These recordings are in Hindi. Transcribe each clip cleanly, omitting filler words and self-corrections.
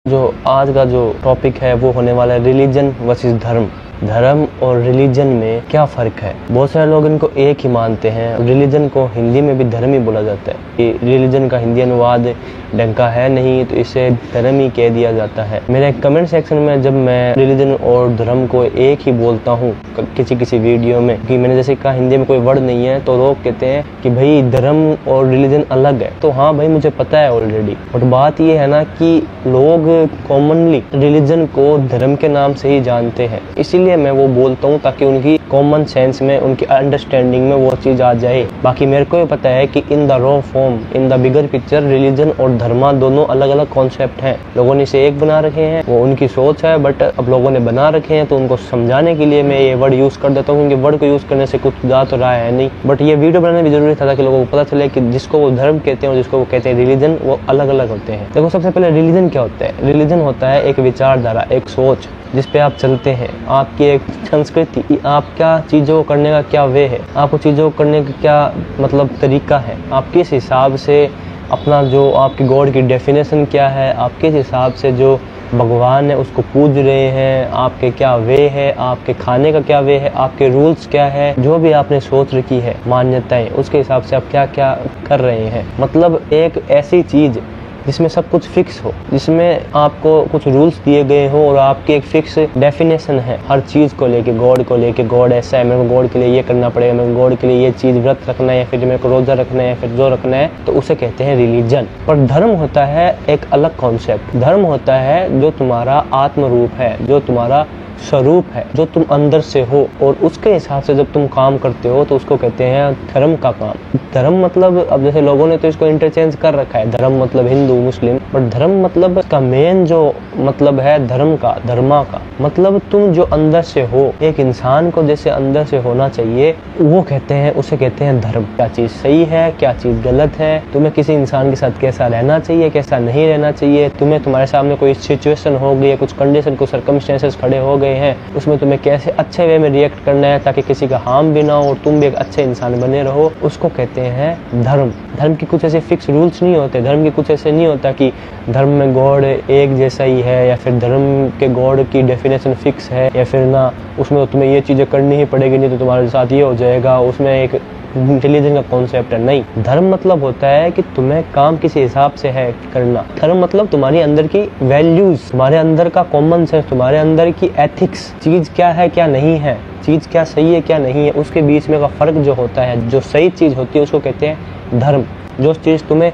जो आज का जो टॉपिक है वो होने वाला है रिलीजन वर्सेस धर्म। धर्म और रिलीजन में क्या फ़र्क है। बहुत सारे लोग इनको एक ही मानते हैं। रिलीजन को हिंदी में भी धर्म ही बोला जाता है कि रिलीजन का हिंदी अनुवाद डंका है नहीं, तो इसे धर्म ही कह दिया जाता है। मेरे कमेंट सेक्शन में जब मैं रिलीजन और धर्म को एक ही बोलता हूँ किसी वीडियो में, कि मैंने जैसे कहा हिंदी में कोई वर्ड नहीं है, तो लोग कहते हैं कि भाई धर्म और रिलीजन अलग है। तो हाँ भाई, मुझे पता है ऑलरेडी, बट बात ये है ना कि लोग कॉमनली रिलीजन को धर्म के नाम से ही जानते हैं। इसीलिए मैं वो बोलता हूँ ताकि उनकी कॉमन सेंस में, उनकी अंडरस्टैंडिंग में वो चीज़ आ जाए। बाकी मेरे को ये पता है कि in the raw form, in the bigger picture, religion और धर्मा दोनों अलग अलग कॉन्सेप्ट हैं। लोगों ने इसे एक बना रखे हैं, वो उनकी सोच है, बट अब लोगों ने बना रखे हैं तो उनको समझाने के लिए मैं ये वर्ड यूज़ कर देता हूँ, क्योंकि वर्ड को यूज़ करने से कुछ जा तो रहा है नहीं। बट ये वीडियो बनाना भी जरूरी था ताकि लोगों को पता चले कि जिसको वो धर्म कहते हैं और जिसको वो कहते हैं रिलीजन, वो अलग अलग होते हैं। देखो, सबसे पहले रिलीजन क्या होता है। रिलीजन होता है एक विचारधारा, एक सोच जिस पे आप चलते हैं, आपकी एक संस्कृति, आप क्या चीज़ों को करने का क्या वे है, आपको चीज़ों को करने का क्या मतलब तरीका है, आप किस हिसाब से अपना जो आपकी गॉड की डेफिनेशन क्या है, आप किस हिसाब से जो भगवान है उसको पूज रहे हैं, आपके क्या वे है, आपके खाने का क्या वे है, आपके रूल्स क्या है, जो भी आपने सोच रखी है मान्यताएं, उसके हिसाब से आप क्या क्या कर रहे हैं। मतलब एक ऐसी चीज़ जिसमें सब कुछ फिक्स हो, जिसमें आपको कुछ रूल्स दिए गए हो और आपकी एक फिक्स डेफिनेशन है हर चीज़ को लेके। गॉड को लेके, गॉड ऐसा है, मेरे को गॉड के लिए ये करना पड़ेगा, मेरे को गॉड के लिए ये चीज़ व्रत रखना है, या फिर मेरे को रोज़ा रखना है, या फिर जो रखना है, तो उसे कहते हैं रिलीजन। पर धर्म होता है एक अलग कॉन्सेप्ट। धर्म होता है जो तुम्हारा आत्म रूप है, जो तुम्हारा स्वरूप है, जो तुम अंदर से हो, और उसके हिसाब से जब तुम काम करते हो तो उसको कहते हैं धर्म का काम। धर्म मतलब, अब जैसे लोगों ने तो इसको इंटरचेंज कर रखा है, धर्म मतलब हिंदू मुस्लिम, बट धर्म मतलब का मेन जो मतलब है धर्म का, धर्मा का मतलब तुम जो अंदर से हो, एक इंसान को जैसे अंदर से होना चाहिए, वो कहते हैं, उसे कहते हैं धर्म। क्या चीज़ सही है, क्या चीज़ गलत है, तुम्हें किसी इंसान के साथ कैसा रहना चाहिए, कैसा नहीं रहना चाहिए, तुम्हें तुम्हारे सामने कोई सिचुएशन हो गई है, कुछ कंडीशन, कुछ सर्कमस्टेंसेस खड़े हो गए हैं, उसमें तुम्हें कैसे अच्छे वे में रिएक्ट करना है ताकि किसी का हार्म भी ना हो और तुम भी एक अच्छे इंसान बने रहो, उसको कहते हैं धर्म। धर्म की कुछ ऐसे फिक्स रूल्स नहीं होते। धर्म की कुछ ऐसे नहीं होता कि धर्म में गॉड एक जैसा ही है, या फिर धर्म के गॉड की डेफिनेशन फिक्स है, या फिर ना उसमें तो तुम्हें ये चीज़ें करनी ही पड़ेगी, नहीं तो तुम्हारे साथ ये हो जाएगा, उसमें एक रिलीजन का कॉन्सेप्ट है। नहीं, धर्म मतलब होता है कि तुम्हें काम किसी हिसाब से है करना। धर्म मतलब तुम्हारी अंदर की वैल्यूज, तुम्हारे अंदर का कॉमन सेंस, तुम्हारे अंदर की एथिक्स, चीज क्या है क्या नहीं है, चीज क्या सही है क्या नहीं है, उसके बीच में का फर्क जो होता है, जो सही चीज होती है उसको कहते हैं धर्म। जो चीज तुम्हें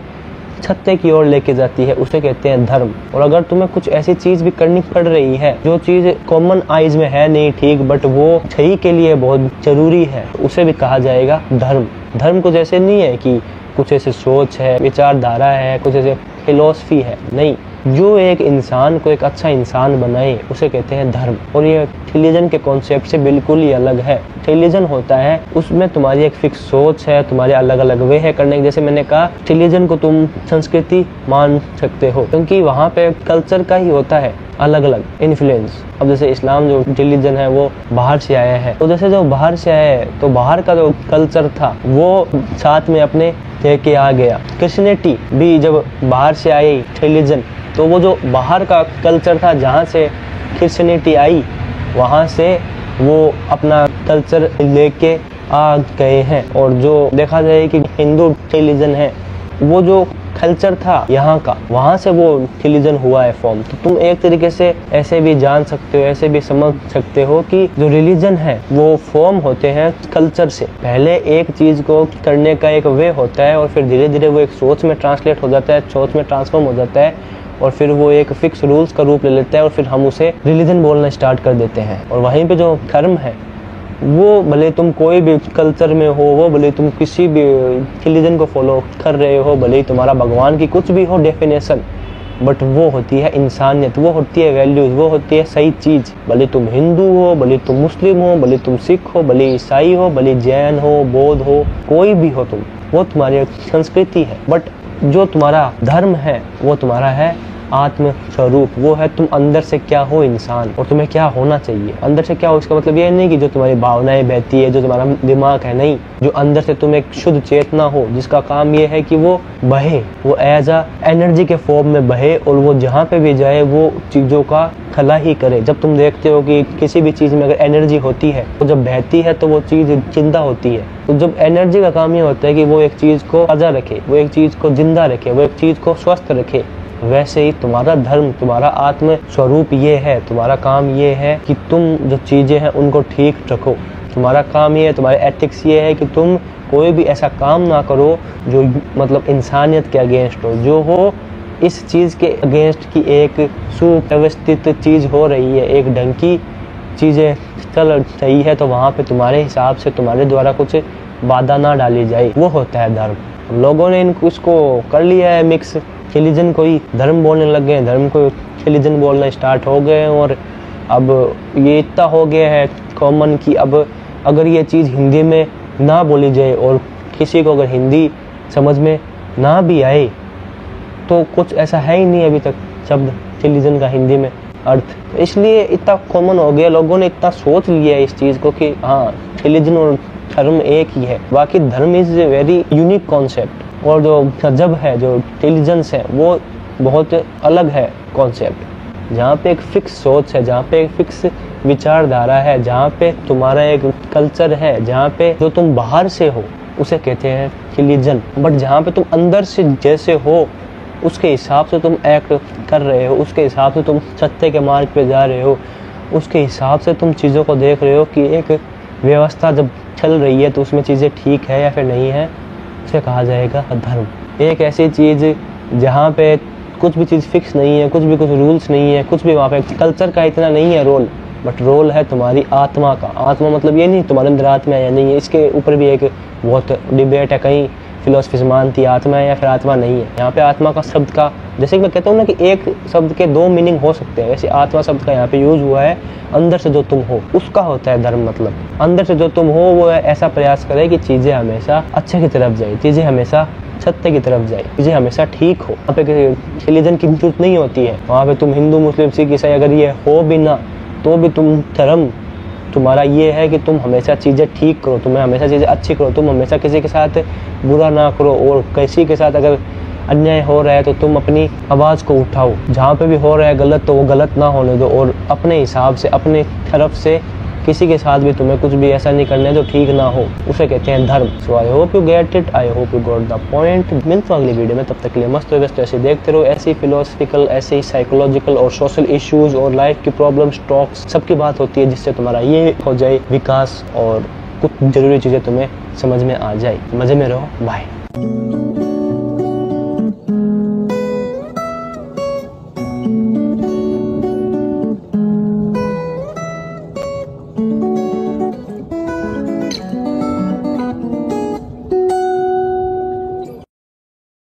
सत्य की ओर लेके जाती है उसे कहते हैं धर्म। और अगर तुम्हें कुछ ऐसी चीज भी करनी पड़ रही है जो चीज कॉमन आइज में है नहीं ठीक, बट वो सही के लिए बहुत जरूरी है, उसे भी कहा जाएगा धर्म। धर्म कुछ ऐसे नहीं है कि कुछ ऐसे सोच है, विचारधारा है, कुछ ऐसे फिलॉसफी है, नहीं, जो एक इंसान को एक अच्छा इंसान बनाए उसे कहते हैं धर्म। और ये रिलीजन के कॉन्सेप्ट से बिल्कुल ही अलग है। रिलीजन होता है उसमें तुम्हारी एक फिक्स सोच है, तुम्हारे अलग अलग वे है करने के। जैसे मैंने कहा, रिलीजन को तुम संस्कृति मान सकते हो क्योंकि वहाँ पे कल्चर का ही होता है अलग अलग इन्फ्लुएंस। अब जैसे इस्लाम जो रिलीजन है वो बाहर से आया है, तो जैसे जो बाहर से आया है तो बाहर का जो कल्चर था वो साथ में अपने लेके आ गया। क्रिश्चियनिटी भी जब बाहर से आई रिलीजन, तो वो जो बाहर का कल्चर था जहाँ से क्रिश्चियनिटी आई, वहाँ से वो अपना कल्चर लेके आ गए हैं। और जो देखा जाए कि हिंदू रिलीजन है, वो जो कल्चर था यहाँ का, वहाँ से वो रिलीजन हुआ है फॉर्म। तो तुम एक तरीके से ऐसे भी जान सकते हो, ऐसे भी समझ सकते हो कि जो रिलीजन है वो फॉर्म होते हैं कल्चर से। पहले एक चीज़ को करने का एक वे होता है और फिर धीरे धीरे वो एक सोच में ट्रांसलेट हो जाता है, सोच में ट्रांसफॉर्म हो जाता है, और फिर वो एक फिक्स रूल्स का रूप ले लेता है, और फिर हम उसे रिलीजन बोलना स्टार्ट कर देते हैं। और वहीं पे जो धर्म है वो भले तुम कोई भी कल्चर में हो, वो भले तुम किसी भी रिलीजन को फॉलो कर रहे हो, भले ही तुम्हारा भगवान की कुछ भी हो डेफिनेशन, बट वो होती है इंसानियत, वो होती है वैल्यूज, वो होती है सही चीज़। भले तुम हिंदू हो, भले तुम मुस्लिम हो, भले तुम सिख हो, भले ईसाई हो, भले जैन हो, बौद्ध हो, कोई भी हो तुम, वो तुम्हारी संस्कृति है। बट जो तुम्हारा धर्म है वो तुम्हारा है आत्म स्वरूप, वो है तुम अंदर से क्या हो इंसान और तुम्हें क्या होना चाहिए। अंदर से क्या हो इसका मतलब ये नहीं कि जो तुम्हारी भावनाएं बहती है, जो तुम्हारा दिमाग है, नहीं, जो अंदर से तुम एक शुद्ध चेतना हो जिसका काम ये है कि वो बहे, वो एज अ एनर्जी के फॉर्म में बहे और वो जहाँ पे भी जाए वो चीजों का खला ही करे। जब तुम देखते हो कि किसी भी चीज में अगर एनर्जी होती है तो जब बहती है तो वो चीज जिंदा होती है। तो जब एनर्जी का काम ये होता है कि वो एक चीज को ताजा रखे, वो एक चीज को जिंदा रखे, वो एक चीज को स्वस्थ रखे, वैसे ही तुम्हारा धर्म, तुम्हारा आत्म स्वरूप ये है, तुम्हारा काम ये है कि तुम जो चीजें हैं उनको ठीक रखो। तुम्हारा काम ये है, तुम्हारे एथिक्स ये है कि तुम कोई भी ऐसा काम ना करो जो मतलब इंसानियत के अगेंस्ट हो, जो हो इस चीज़ के अगेंस्ट की एक सुव्यवस्थित चीज़ हो रही है, एक ढंग की चीज़ें चल रही है, तो वहाँ पे तुम्हारे हिसाब से तुम्हारे द्वारा कुछ बाधा ना डाली जाए, वो होता है धर्म। लोगों ने इसको कर लिया है मिक्स, रिलीजन को ही धर्म बोलने लग गए, धर्म को रिलीजन बोलना स्टार्ट हो गए और अब ये इतना हो गया है कॉमन कि अब अगर ये चीज़ हिंदी में ना बोली जाए और किसी को अगर हिंदी समझ में ना भी आए तो कुछ ऐसा है ही नहीं अभी तक शब्द रिलीजन का हिंदी में अर्थ, इसलिए इतना कॉमन हो गया, लोगों ने इतना सोच लिया है इस चीज़ को कि हाँ रिलीजन और धर्म एक ही है। बाकी धर्म is a very unique concept और जो गजब है, जो रिलीजन्स है वो बहुत अलग है कॉन्सेप्ट, जहाँ पे एक फिक्स सोच है, जहाँ पे एक फिक्स विचारधारा है, जहाँ पे तुम्हारा एक कल्चर है, जहाँ पे जो तुम बाहर से हो उसे कहते हैं रिलीजन, बट जहाँ पे तुम अंदर से जैसे हो उसके हिसाब से तुम एक्ट कर रहे हो, उसके हिसाब से तुम सत्य के मार्ग पे जा रहे हो, उसके हिसाब से तुम चीज़ों को देख रहे हो कि एक व्यवस्था जब चल रही है तो उसमें चीज़ें ठीक है या फिर नहीं है, उसे कहा जाएगा धर्म। एक ऐसी चीज़ जहाँ पे कुछ भी चीज़ फिक्स नहीं है, कुछ रूल्स नहीं है, कुछ भी वहाँ पे कल्चर का इतना नहीं है रोल, बट रोल है तुम्हारी आत्मा का। आत्मा मतलब ये नहीं तुम्हारे अंदर आत्मा है या नहीं है, इसके ऊपर भी एक बहुत डिबेट है, कहीं फिलोसफीज मानती है आत्मा है या फिर आत्मा नहीं है। यहाँ पे आत्मा का शब्द का, जैसे कि मैं कहता हूँ ना कि एक शब्द के दो मीनिंग हो सकते हैं, वैसे आत्मा शब्द का यहाँ पे यूज हुआ है अंदर से जो तुम हो उसका होता है धर्म। मतलब अंदर से जो तुम हो वो ऐसा प्रयास करे कि चीज़ें हमेशा अच्छे की तरफ जाए, चीज़ें हमेशा सत्य की तरफ जाए, चीज़ें हमेशा ठीक हो। वहाँ पे रिलीजन की जरूरत नहीं होती है, वहाँ पे तुम हिंदू मुस्लिम सिख ईसाई अगर ये हो भी ना तो भी तुम धर्म तुम्हारा ये है कि तुम हमेशा चीज़ें ठीक करो, तुम्हें हमेशा चीज़ें अच्छी करो, तुम हमेशा किसी के साथ बुरा ना करो और किसी के साथ अगर अन्याय हो रहा है तो तुम अपनी आवाज़ को उठाओ, जहाँ पे भी हो रहा है गलत तो वो गलत ना होने दो और अपने हिसाब से अपने तरफ से किसी के साथ भी तुम्हें कुछ भी ऐसा नहीं करना जो ठीक ना हो, उसे कहते हैं धर्म। So I hope you get it, I hope you got the point. मिलते हैं अगली वीडियो में, तब तक के लिए मस्त व्यस्त ऐसे देखते रहो, ऐसे फिलोसफिकल, ऐसे ही साइकोलॉजिकल और सोशल इश्यूज और लाइफ की प्रॉब्लम्स, टॉक्स, सबकी बात होती है जिससे तुम्हारा ये हो जाए विकास और कुछ जरूरी चीज़ें तुम्हें समझ में आ जाए। मज़े में रहो, बाय।